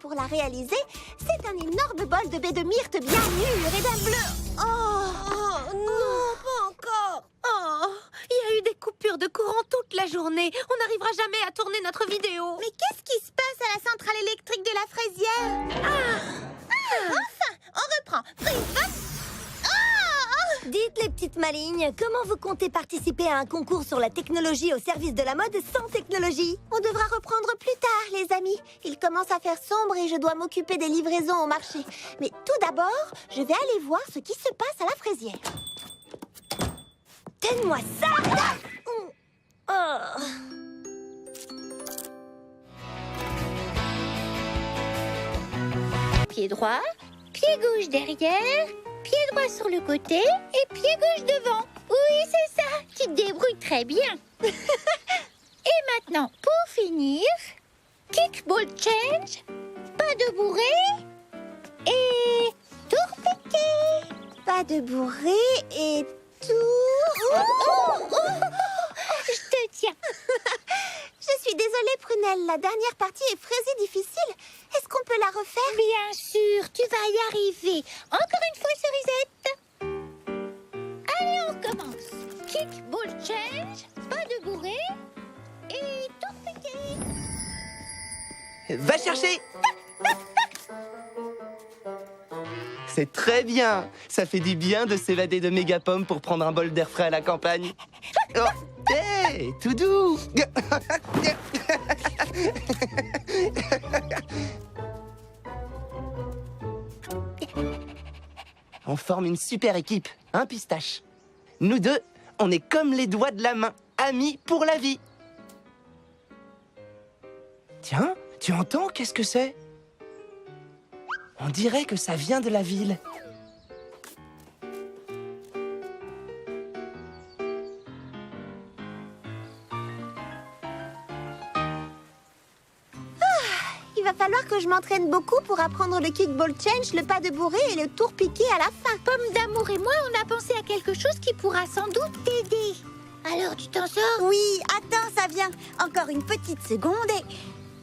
pour la réaliser, c'est un énorme bol de baies de myrte bien mûr et d'un bleu. Oh non, pas encore. Oh, il y a eu des coupures de courant toute la journée. On n'arrivera jamais à tourner notre vidéo. Mais qu'est-ce qui se passe à la centrale électrique de la fraisière? Enfin, on reprend. Prise 20. Dites les petites malignes, comment vous comptez participer à un concours sur la technologie au service de la mode sans technologie? On devra reprendre plus tard, les amis. Il commence à faire sombre et je dois m'occuper des livraisons au marché. Mais tout d'abord, je vais aller voir ce qui se passe à la fraisière. Donne-moi ça! Oh. Pied droit, pied gauche derrière, pied droit sur le côté et pied gauche devant. Oui, c'est ça, tu te débrouilles très bien. Et maintenant, pour finir, kickball change, pas de bourré et tour piqué. Pas de bourré et tout... Je te tiens. Je suis désolée, Prunelle. La dernière partie est fraise et difficile. Est-ce qu'on peut la refaire? Bien sûr, tu vas y arriver. Encore une fois, Cerisette. Allez, on recommence. Kick, ball change, pas de bourré et tour piqué. Va chercher! C'est très bien. Ça fait du bien de s'évader de Mégapom pour prendre un bol d'air frais à la campagne. Oh, hé, tout doux. On forme une super équipe, hein, Pistache? Nous deux, on est comme les doigts de la main, amis pour la vie. Tiens, tu entends? Qu'est-ce que c'est? On dirait que ça vient de la ville. Il va falloir que je m'entraîne beaucoup pour apprendre le kickball change, le pas de bourré et le tour piqué à la fin. Pomme d'amour et moi, on a pensé à quelque chose qui pourra sans doute t'aider. Alors, tu t'en sors? Oui, attends, ça vient. Encore une petite seconde et...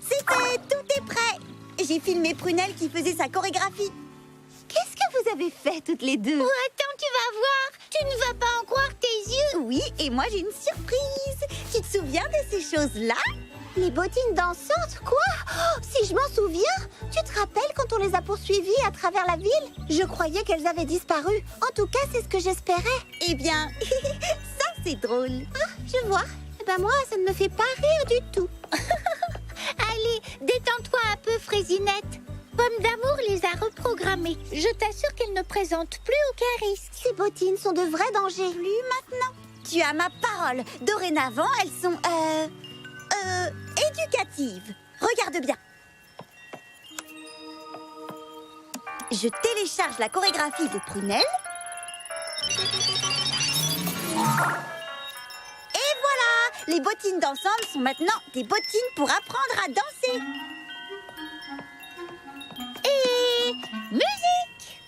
C'est fait, tout est prêt. J'ai filmé Prunelle qui faisait sa chorégraphie. Qu'est-ce que vous avez fait toutes les deux? Oh, attends, tu vas voir. Tu ne vas pas en croire tes yeux. Oui, et moi j'ai une surprise. Tu te souviens de ces choses-là? Les bottines dansantes, quoi? Oh, si je m'en souviens, tu te rappelles quand on les a poursuivies à travers la ville? Je croyais qu'elles avaient disparu. En tout cas, c'est ce que j'espérais. Eh bien, ça c'est drôle. Ah, je vois. Eh ben moi, ça ne me fait pas rire du tout. Allez, détends-toi un peu, Fraisinette. Pomme d'amour les a reprogrammées. Je t'assure qu'elles ne présentent plus aucun risque. Ces bottines sont de vrais dangers. Plus maintenant. Tu as ma parole. Dorénavant, elles sont, éducatives. Regarde bien. Je télécharge la chorégraphie de Prunelle. Et voilà! Les bottines d'ensemble sont maintenant des bottines pour apprendre à danser. Et musique!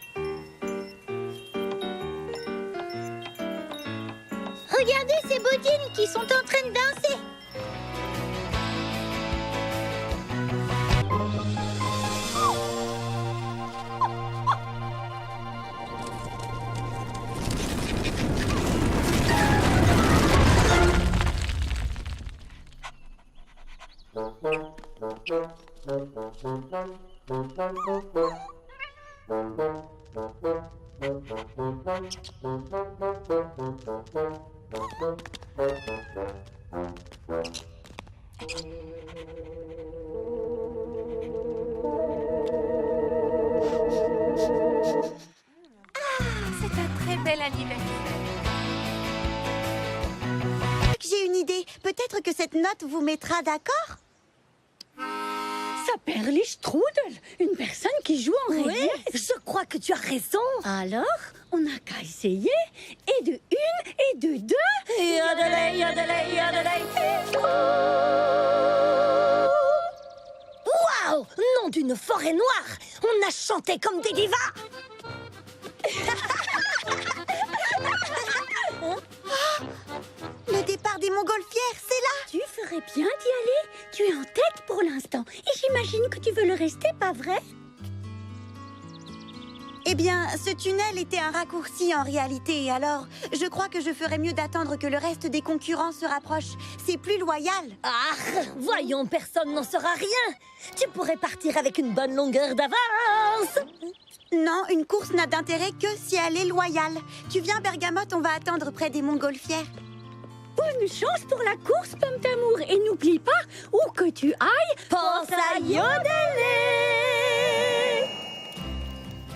Regardez ces bottines qui sont en train de danser. C'est un très bel anniversaire. J'ai une idée. Peut-être que cette note vous mettra d'accord? Saperlich Strudel, une personne qui joue en relief. Je crois que tu as raison. Alors, on n'a qu'à essayer. Et de une, et de deux. Et yodelay, yodelay, yodelay. Waouh! Nom d'une forêt noire! On a chanté comme des divas! Le départ des montgolfière, c'est là. Tu ferais bien d'y aller. Tu es en tête pour l'instant. Et j'imagine que tu veux le rester, pas vrai? Eh bien, ce tunnel était un raccourci en réalité, alors je crois que je ferais mieux d'attendre que le reste des concurrents se rapproche. C'est plus loyal. Ah, voyons, personne n'en saura rien. Tu pourrais partir avec une bonne longueur d'avance. Non, une course n'a d'intérêt que si elle est loyale. Tu viens, Bergamote, on va attendre près des montgolfières. Bonne chance pour la course, Pomme d'amour. Et n'oublie pas, où que tu ailles, pense à yodeler.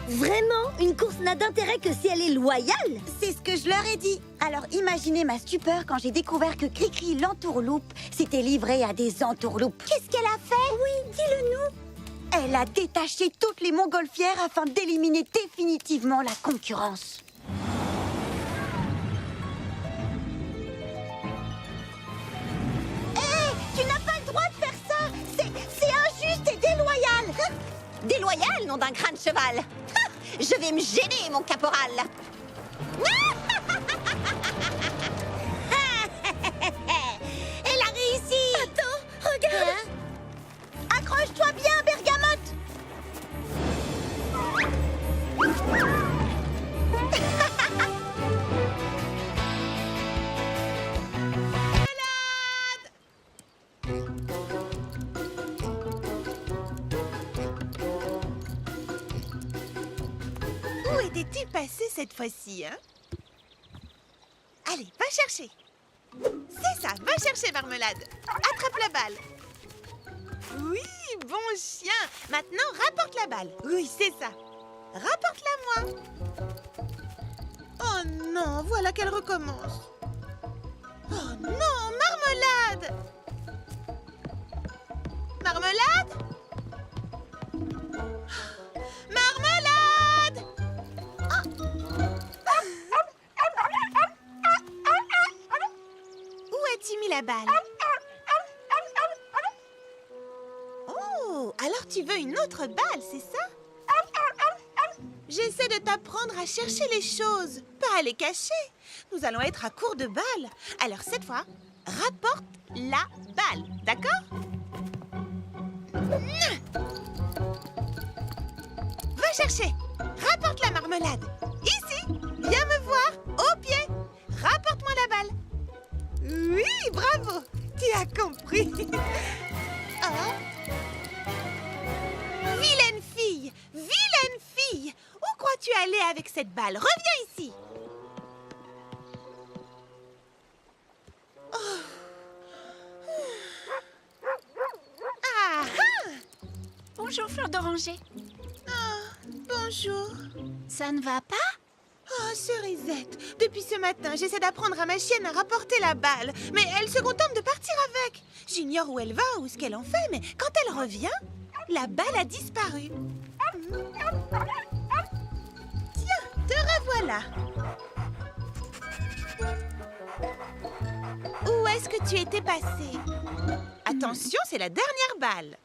Vraiment, une course n'a d'intérêt que si elle est loyale. C'est ce que je leur ai dit. Alors imaginez ma stupeur quand j'ai découvert que Cricri l'entourloupe s'était livrée à des entourloupes. Qu'est-ce qu'elle a fait? Oui, dis-le-nous. Elle a détaché toutes les montgolfières afin d'éliminer définitivement la concurrence. Hé, tu n'as pas le droit de faire ça. C'est injuste et déloyal. Déloyal, nom d'un crâne cheval. Je vais me gêner, mon caporal. Elle a réussi. Attends, regarde. Accroche-toi bien, Bergamote. Où étais-tu passé cette fois-ci, hein? Allez, va chercher. C'est ça, va chercher, Marmelade. Attrape la balle. Oui, bon chien. Maintenant, rapporte la balle. Oui, c'est ça. Rapporte-la-moi. Oh non, voilà qu'elle recommence. Oh non, Marmelade. Marmelade? Marmelade! Où as-tu mis la balle? Oh, alors tu veux une autre balle, c'est ça? J'essaie de t'apprendre à chercher les choses, pas à les cacher. Nous allons être à court de balles. Alors cette fois, rapporte la balle, d'accord? Va chercher. Rapporte la marmelade. Ici. Viens me voir. Au pied. Rapporte-moi la balle. Oui, bravo. Tu as compris. Oh. Vilaine fille. Vilaine fille. Où crois-tu aller avec cette balle? Reviens ici. Oh. Ah, ah. Bonjour, fleur d'oranger. Bonjour. Ça ne va pas? Oh, Cerisette, depuis ce matin, j'essaie d'apprendre à ma chienne à rapporter la balle, mais elle se contente de partir avec. J'ignore où elle va ou ce qu'elle en fait, mais quand elle revient, la balle a disparu. Tiens, te revoilà. Où est-ce que tu étais passé? Attention, c'est la dernière balle.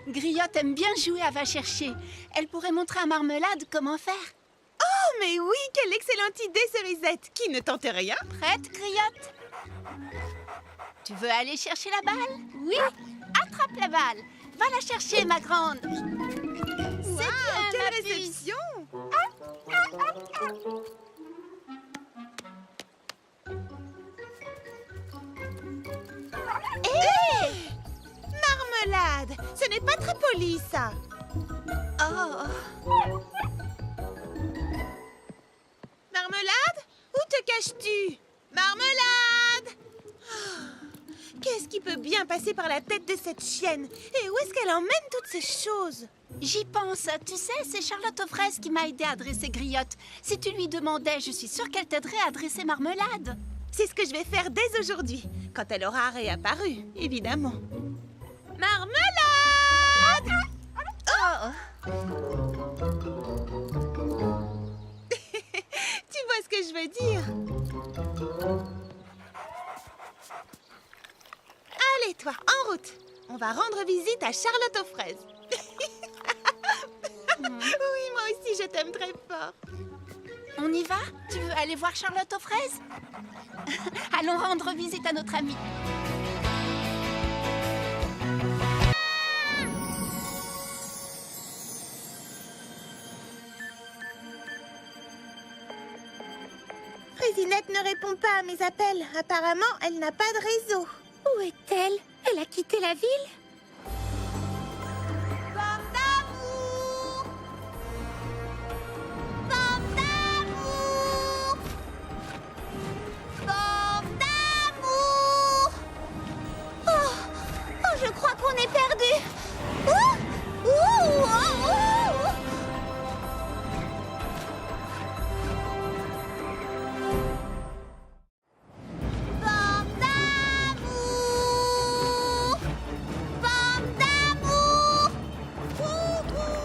Griotte aime bien jouer à va chercher. Elle pourrait montrer à Marmelade comment faire. Oh, mais oui, quelle excellente idée, Cerisette. Qui ne tente rien? Prête, Griotte? Tu veux aller chercher la balle? Oui. Attrape la balle. Va la chercher, ma grande. C'est bien, Quelle ma puce. réception! Marmelade! Ce n'est pas très poli, ça! Oh. Marmelade? Où te caches-tu? Marmelade! Qu'est-ce qui peut bien passer par la tête de cette chienne? Et où est-ce qu'elle emmène toutes ces choses? J'y pense. Tu sais, c'est Charlotte aux fraises qui m'a aidé à dresser Griotte. Si tu lui demandais, je suis sûre qu'elle t'aiderait à dresser Marmelade. C'est ce que je vais faire dès aujourd'hui, quand elle aura réapparu, évidemment. Marmelade! Oh. Tu vois ce que je veux dire? Allez, toi, en route. On va rendre visite à Charlotte aux fraises. Oui, moi aussi, je t'aime très fort. On y va? Tu veux aller voir Charlotte aux fraises? Allons rendre visite à notre amie. Fraisinette ne répond pas à mes appels. Apparemment, elle n'a pas de réseau. Où est-elle? Elle a quitté la ville? Pomme d'amour! Pomme d'amour! Pomme d'amour! Oh, je crois qu'on est perdu. Ouh! Ouh! Oh, oh! Pomme d'amour! Pomme d'amour! Ouh, ouh.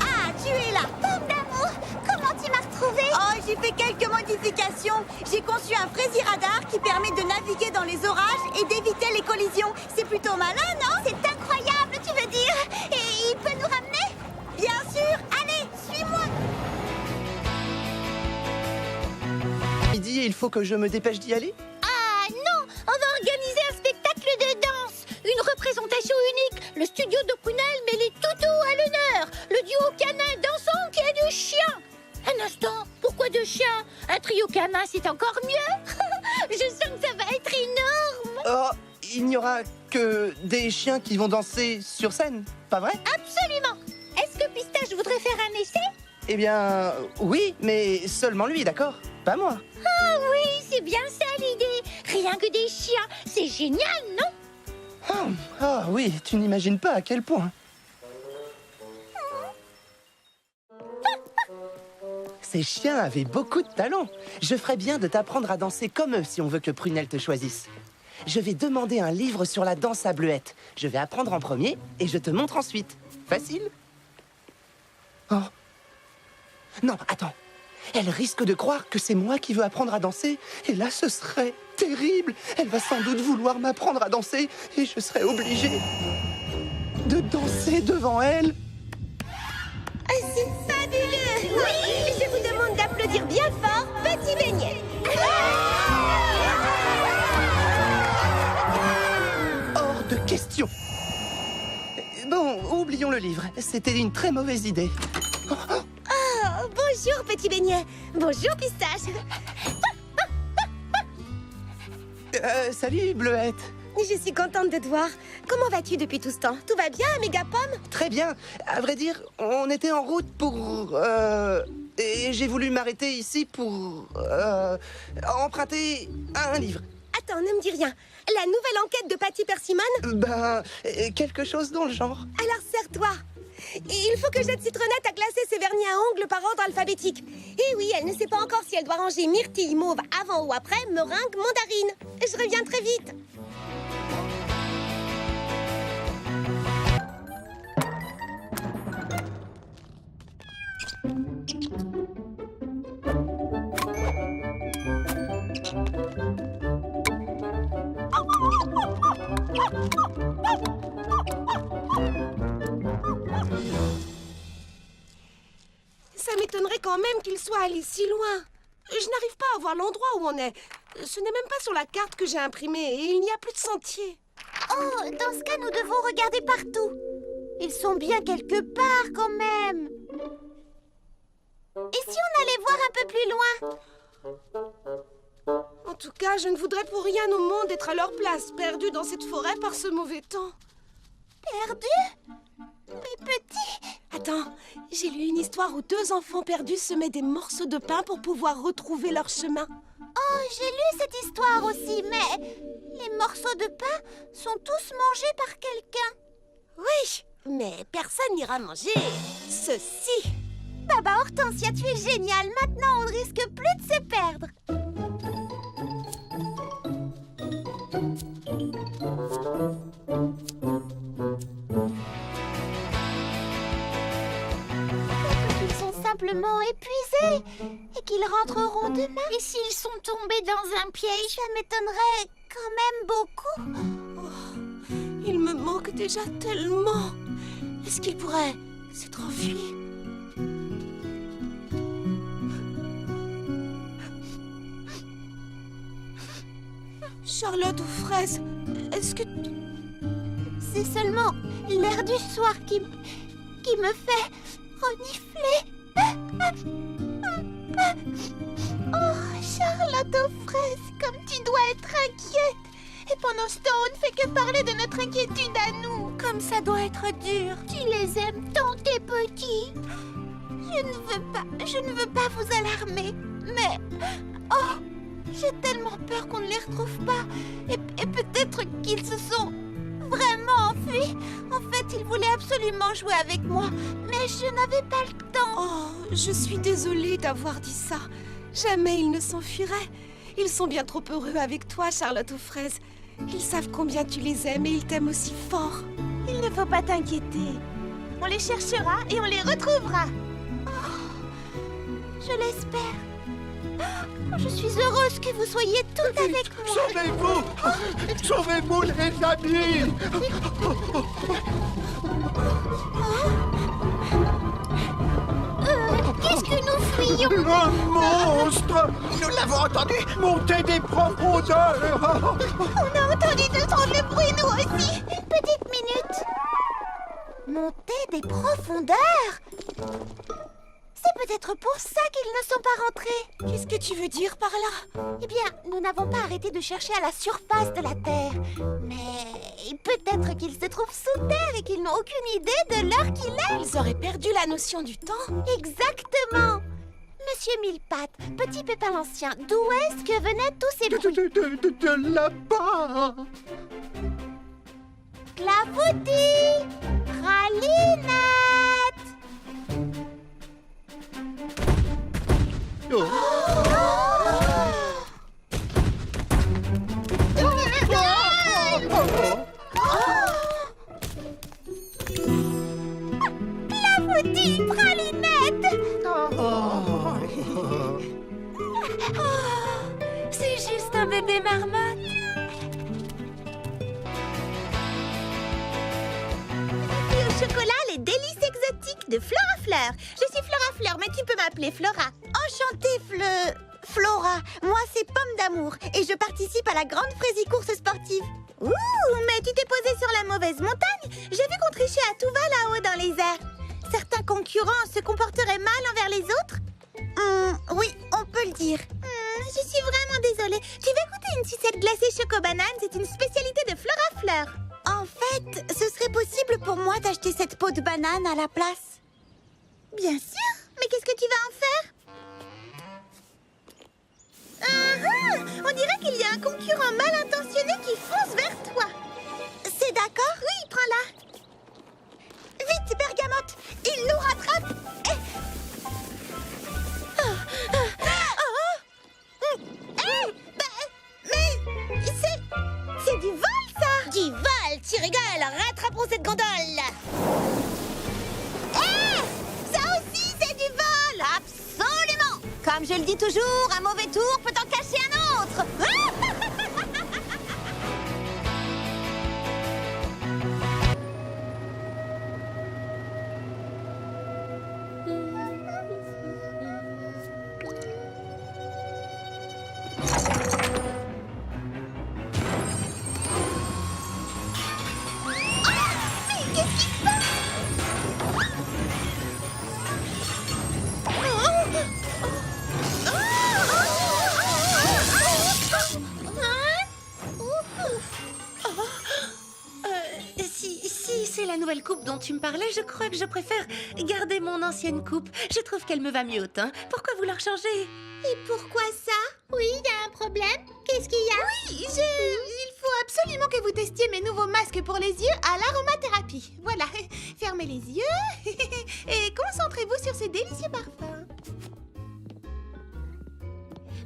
Ah, tu es là! Pomme d'amour! Comment tu m'as retrouvée? Oh, j'ai fait quelques modifications. J'ai conçu un fraisiradar qui permet de naviguer dans les orages et d'éviter les collisions. C'est plutôt malin, non? C'est incroyable, tu veux dire? Et il peut nous ramener? Bien sûr! Allez, suis-moi! Midi, il faut que je me dépêche d'y aller? Ah non! On va organiser un spectacle de danse! Une représentation unique! Le studio de Prunelle met les toutous à l'honneur! Le duo canin dansant qui a du chien! Un instant, pourquoi de chiens? Un trio canin, c'est encore mieux! Je sens que ça va être énorme! Oh, il n'y aura que des chiens qui vont danser sur scène, pas vrai? Absolument! Est-ce que Pistache voudrait faire un essai? Eh bien, oui, mais seulement lui, d'accord? Pas moi. Ah oui, c'est bien ça l'idée! Rien que des chiens, c'est génial, non? Ah oui, tu n'imagines pas à quel point. Ces chiens avaient beaucoup de talent. Je ferais bien de t'apprendre à danser comme eux si on veut que Prunelle te choisisse. Je vais demander un livre sur la danse à Bleuette. Je vais apprendre en premier et je te montre ensuite. Facile? Oh. Non, attends. Elle risque de croire que c'est moi qui veux apprendre à danser. Et là, ce serait terrible. Elle va sans doute vouloir m'apprendre à danser. Et je serai obligé de danser devant elle. C'est fabuleux! Oui! Je vous demande d'applaudir bien fort Petit Beignet! Hors de question. Bon, oublions le livre. C'était une très mauvaise idée. Oh, bonjour Petit Beignet! Bonjour Pistache! Salut, Bleuette. Je suis contente de te voir. Comment vas-tu depuis tout ce temps? Tout va bien, Méga Pomme? Très bien. À vrai dire, on était en route pour... et j'ai voulu m'arrêter ici pour... emprunter un livre. Attends, ne me dis rien. La nouvelle enquête de Patty Persimmon? Quelque chose dans le genre. Alors serre-toi. Il faut que j'aide Citronnette à classer ses vernis à ongles par ordre alphabétique. Et oui, elle ne sait pas encore si elle doit ranger myrtille mauve avant ou après meringue mandarine. Je reviens très vite. Ça m'étonnerait quand même qu'il soit allé si loin. Je n'arrive pas à voir l'endroit où on est. Ce n'est même pas sur la carte que j'ai imprimée et il n'y a plus de sentier. Oh, dans ce cas, nous devons regarder partout. Ils sont bien quelque part quand même. Et si on allait voir un peu plus loin? En tout cas, je ne voudrais pour rien au monde être à leur place, perdue dans cette forêt par ce mauvais temps. Perdu? Mais petit... Attends, j'ai lu une histoire où deux enfants perdus semaient des morceaux de pain pour pouvoir retrouver leur chemin. Oh, j'ai lu cette histoire aussi, mais... les morceaux de pain sont tous mangés par quelqu'un. Oui, mais personne n'ira manger ceci. Baba Hortensia, tu es géniale. Maintenant, on ne risque plus de se perdre. Ils sont simplement épuisés et qu'ils rentreront demain. Et s'ils sont tombés dans un piège? Ça m'étonnerait quand même beaucoup. Il me manque manque déjà tellement. Est-ce qu'il pourrait s'être enfui? Charlotte ou Fraise, est-ce que... C'est seulement l'air du soir qui me fait renifler. Oh, Charlotte aux fraises, comme tu dois être inquiète. Et pendant ce temps, on ne fait que parler de notre inquiétude à nous. Comme ça doit être dur. Tu les aimes tant, tes petits. Je ne veux pas vous alarmer, mais... Oh, j'ai tellement peur qu'on ne les retrouve pas. Et peut-être qu'ils se sont vraiment enfuis. En fait, ils voulaient absolument jouer avec moi, mais je n'avais pas le temps. Oh, je suis désolée d'avoir dit ça. Jamais ils ne s'enfuiraient. Ils sont bien trop heureux avec toi, Charlotte aux fraises. Ils savent combien tu les aimes et ils t'aiment aussi fort. Il ne faut pas t'inquiéter. On les cherchera et on les retrouvera. Oh, je l'espère. Oh, je suis heureuse que vous soyez toutes avec moi. Sauvez-vous! Sauvez-vous, les amis! Qu'est-ce que nous fuyons? Un monstre! Nous l'avons entendu. Montez des profondeurs! On a entendu de trop de bruit, nous aussi. Petite minute. Monter des profondeurs? C'est peut-être pour ça qu'ils ne sont pas rentrés. Qu'est-ce que tu veux dire par là? Eh bien, nous n'avons pas arrêté de chercher à la surface de la Terre. Mais peut-être qu'ils se trouvent sous terre et qu'ils n'ont aucune idée de l'heure qu'il est. Ils auraient perdu la notion du temps. Exactement. Monsieur Millepattes, petit Pépin l'Ancien, d'où est-ce que venaient tous ces bruits? De là-bas! Clafoutis! Pralinette! Oh. Clafoutis, Pralinette! C'est juste un bébé marmotte. Et au chocolat, les délices exotiques de Flora Fleur. Je suis Flora Fleur, mais tu peux m'appeler Flora. Enchantée, Flora. Moi, c'est Pomme d'Amour et je participe à la grande fraisicourse sportive. Ouh, mais tu t'es posée sur la mauvaise montagne. J'ai vu qu'on trichait à tout va là-haut dans les airs. Certains concurrents se comporteraient mal envers les autres? Oui, on peut le dire. Je suis vraiment désolée. Tu veux goûter une sucette glacée choco-banane? C'est une spécialité de Flora Fleur. En fait, ce serait possible pour moi d'acheter cette peau de banane à la place. Bien sûr. Mais qu'est-ce que tu vas en faire? On dirait qu'il y a un concurrent mal intentionné qui fonce vers toi. C'est d'accord? Oui, prends-la. Vite, Bergamote, il nous rattrape. Mais c'est du vol, ça. Du vol, tu rigoles. Rattrapons cette gondole. Ça aussi, c'est du vol. Absolument. Comme je le dis toujours, un mauvais tour peut en cacher un autre. Si c'est la nouvelle coupe dont tu me parlais, je crois que je préfère garder mon ancienne coupe. Je trouve qu'elle me va mieux au teint. Pourquoi vouloir changer? Et pourquoi ça? Oui, il y a un problème. Qu'est-ce qu'il y a? Oui, il faut absolument que vous testiez mes nouveaux masques pour les yeux à l'aromathérapie. Voilà, fermez les yeux et concentrez-vous sur ces délicieux parfums.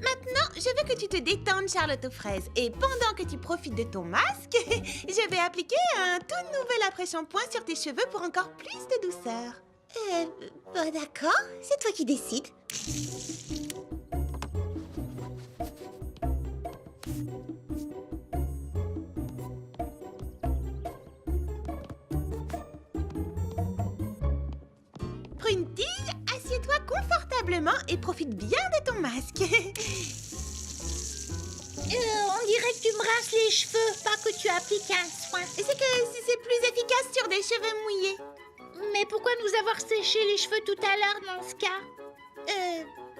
Maintenant, je veux que tu te détendes, Charlotte aux fraises. Et pendant que tu profites de ton masque, je vais appliquer un tout nouvel après-shampoing sur tes cheveux pour encore plus de douceur. D'accord, c'est toi qui décides. confortablement et profite bien de ton masque. On dirait que tu me rinces les cheveux, pas que tu appliques un soin. C'est que c'est plus efficace sur des cheveux mouillés. Mais pourquoi nous avoir séché les cheveux tout à l'heure dans ce cas?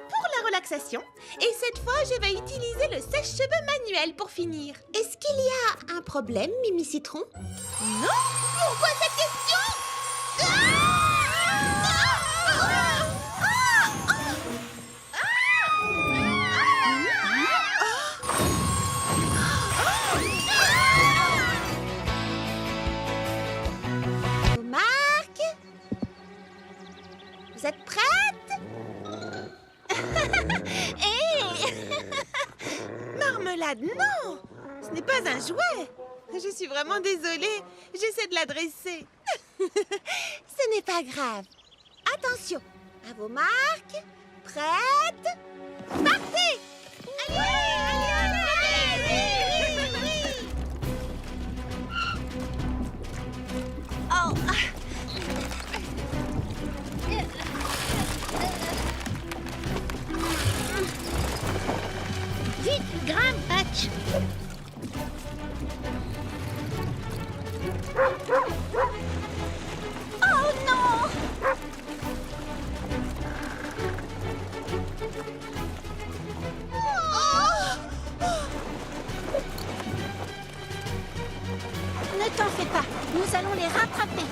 Pour la relaxation. Et cette fois, je vais utiliser le sèche-cheveux manuel pour finir. Est-ce qu'il y a un problème, Mimi Citron? Non? Pourquoi cette question? Marc? Vous êtes prête? Marmelade, non! Ce n'est pas un jouet. Je suis vraiment désolée. J'essaie de la dresser. Ce n'est pas grave. Attention, à vos marques. Prête? Partez! Oh! Vite, grimpe, Patch. Oh non! Ne t'en fais pas, nous allons les rattraper.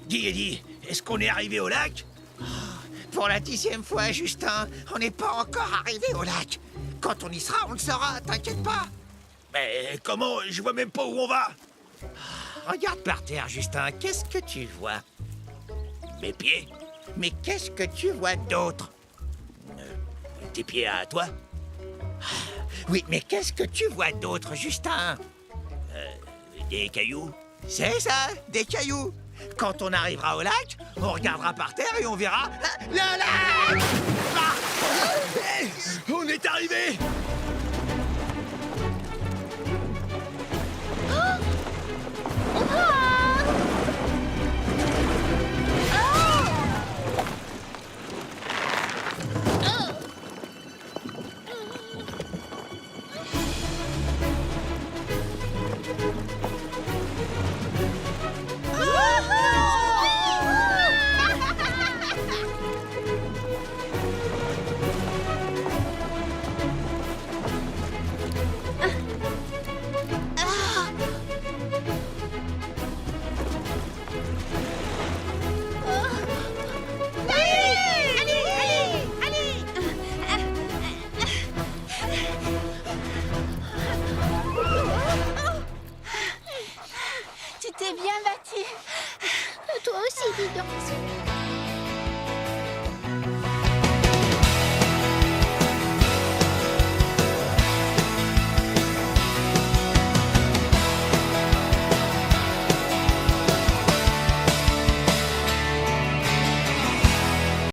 Dis, Eddie, est-ce qu'on est arrivé au lac? Pour la 10e fois, Justin, on n'est pas encore arrivé au lac. Quand on y sera, on le saura, t'inquiète pas. Mais comment? Je vois même pas où on va. Regarde par terre, Justin, qu'est-ce que tu vois? Mes pieds? Mais qu'est-ce que tu vois d'autre? Tes pieds à toi? Oui, mais qu'est-ce que tu vois d'autre, Justin? Des cailloux? C'est ça, des cailloux. Quand on arrivera au lac, on regardera par terre et on verra le lac! Ah! On est arrivé!